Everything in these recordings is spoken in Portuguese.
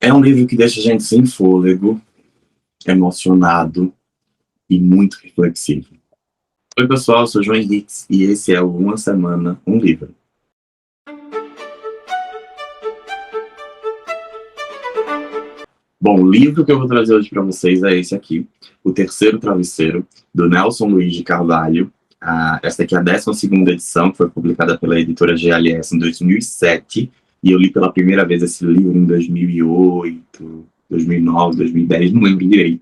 É um livro que deixa a gente sem fôlego, emocionado e muito reflexivo. Oi, pessoal, eu sou João Henriques e esse é o Uma Semana, um Livro. Bom, o livro que eu vou trazer hoje para vocês é esse aqui, O Terceiro Travesseiro, do Nelson Luiz de Carvalho. Esta aqui é a 12ª edição, que foi publicada pela editora GLS em 2007, e eu li pela primeira vez esse livro em 2008, 2009, 2010, não lembro direito.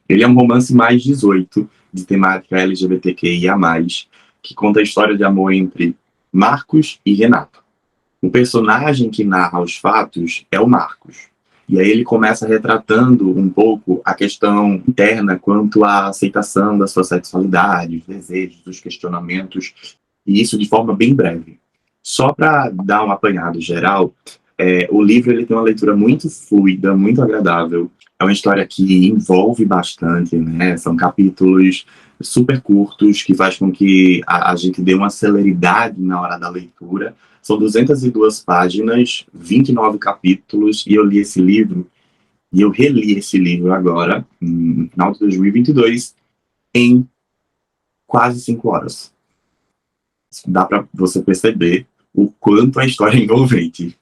Ele é um romance mais 18, de temática LGBTQIA+, que conta a história de amor entre Marcos e Renato. O personagem que narra os fatos é o Marcos. E aí ele começa retratando um pouco a questão interna quanto à aceitação da sua sexualidade, os desejos, os questionamentos, e isso de forma bem breve. Só para dar um apanhado geral, o livro ele tem uma leitura muito fluida, muito agradável. É uma história que envolve bastante, né? São capítulos super curtos, que faz com que a gente dê uma celeridade na hora da leitura. São 202 páginas, 29 capítulos, e eu li esse livro, e eu reli esse livro agora, no final de 2022, em quase 5 horas. Dá para você perceber o quanto a história é envolvente.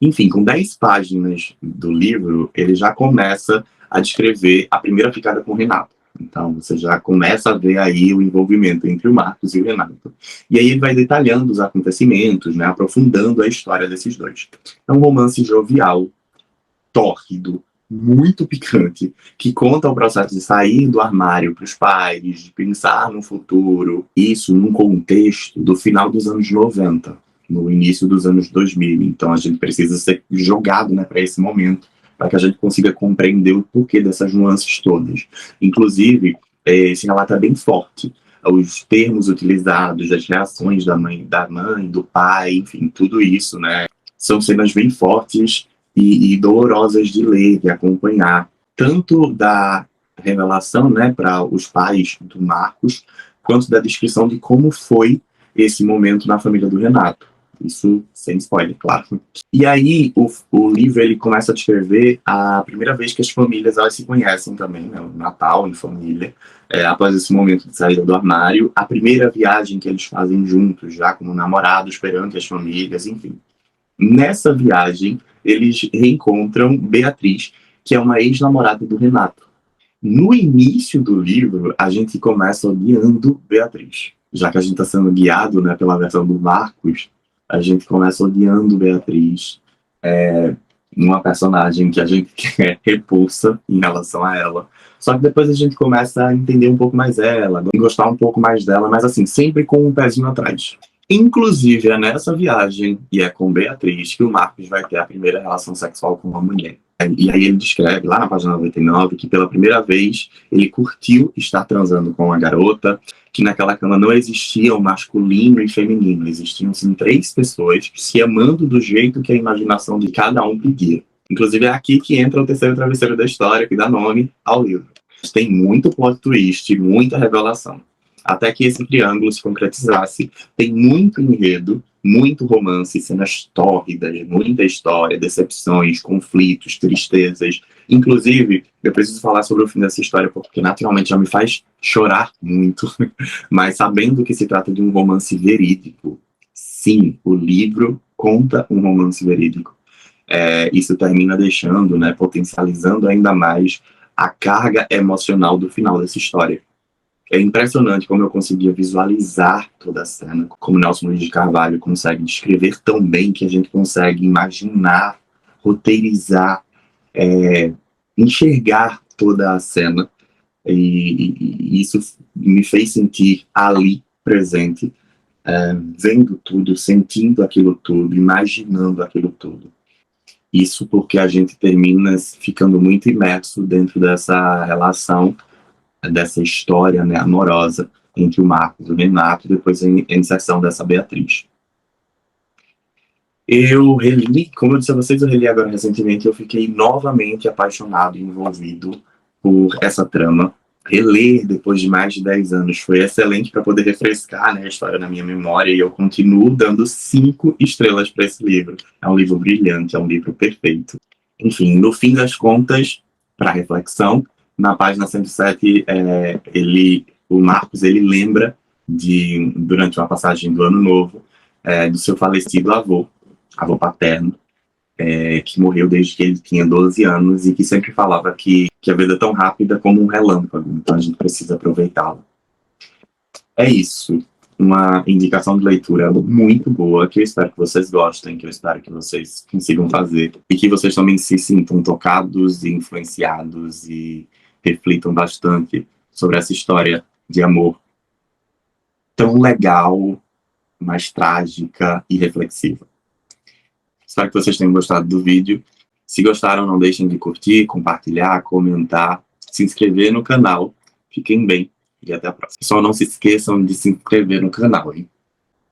Enfim, com 10 páginas do livro, ele já começa a descrever a primeira ficada com o Renato. Então, você já começa a ver aí o envolvimento entre o Marcos e o Renato. E aí ele vai detalhando os acontecimentos, né, aprofundando a história desses dois. É um romance jovial, tórrido, muito picante, que conta o processo de sair do armário para os pais, de pensar no futuro, isso num contexto do final dos anos 90, no início dos anos 2000. Então a gente precisa ser jogado, né, para esse momento, para que a gente consiga compreender o porquê dessas nuances todas. Inclusive, esse relato é bem forte. Os termos utilizados, as reações da mãe, do pai, enfim, tudo isso, né, são cenas bem fortes e dolorosas de ler, de acompanhar, tanto da revelação, né, para os pais do Marcos, quanto da descrição de como foi esse momento na família do Renato. Isso sem spoiler, claro. E aí o livro ele começa a descrever a primeira vez que as famílias elas se conhecem também, né, o Natal em família, após esse momento de saída do armário, a primeira viagem que eles fazem juntos, já como namorados, perante as famílias, enfim. Nessa viagem, eles reencontram Beatriz, que é uma ex-namorada do Renato. No início do livro, a gente começa odiando Beatriz. Já que a gente está sendo guiado, né, pela versão do Marcos, a gente começa odiando Beatriz, uma personagem que a gente repulsa em relação a ela. Só que depois a gente começa a entender um pouco mais ela, gostar um pouco mais dela, mas assim, sempre com um pezinho atrás. Inclusive, é nessa viagem, e é com Beatriz, que o Marcos vai ter a primeira relação sexual com uma mulher. E aí ele descreve, lá na página 99, que pela primeira vez ele curtiu estar transando com uma garota, que naquela cama não existia o masculino e feminino, existiam sim 3 pessoas se amando do jeito que a imaginação de cada um pedia. Inclusive é aqui que entra o terceiro travesseiro da história, que dá nome ao livro. Tem muito plot twist, muita revelação. Até que esse triângulo se concretizasse, tem muito enredo, muito romance, cenas tórridas, muita história, decepções, conflitos, tristezas. Inclusive, eu preciso falar sobre o fim dessa história, porque naturalmente já me faz chorar muito, mas sabendo que se trata de um romance verídico, sim, o livro conta um romance verídico. Isso termina deixando, né, potencializando ainda mais a carga emocional do final dessa história. É impressionante como eu conseguia visualizar toda a cena, como Nelson Luiz de Carvalho consegue descrever tão bem que a gente consegue imaginar, roteirizar, enxergar toda a cena. E isso me fez sentir ali, presente, vendo tudo, sentindo aquilo tudo, imaginando aquilo tudo. Isso porque a gente termina ficando muito imerso dentro dessa relação, dessa história, né, amorosa entre o Marcos e o Renato, e depois a inserção dessa Beatriz. Eu reli, como eu disse a vocês, eu reli agora recentemente, eu fiquei novamente apaixonado e envolvido por essa trama. Reler depois de mais de 10 anos foi excelente para poder refrescar, né, a história na minha memória, e eu continuo dando 5 estrelas para esse livro. É um livro brilhante, é um livro perfeito. Enfim, no fim das contas, para reflexão, na página 107, o Marcos ele lembra durante uma passagem do Ano Novo, do seu falecido avô paterno, que morreu desde que ele tinha 12 anos e que sempre falava que a vida é tão rápida como um relâmpago, então a gente precisa aproveitá-la. É isso. Uma indicação de leitura muito boa, que eu espero que vocês gostem, que eu espero que vocês consigam fazer, e que vocês também se sintam tocados e influenciados e reflitam bastante sobre essa história de amor tão legal, mas trágica e reflexiva. Espero que vocês tenham gostado do vídeo. Se gostaram, não deixem de curtir, compartilhar, comentar, se inscrever no canal. Fiquem bem e até a próxima. Só não se esqueçam de se inscrever no canal, hein?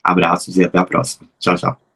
Abraços e até a próxima. Tchau, tchau.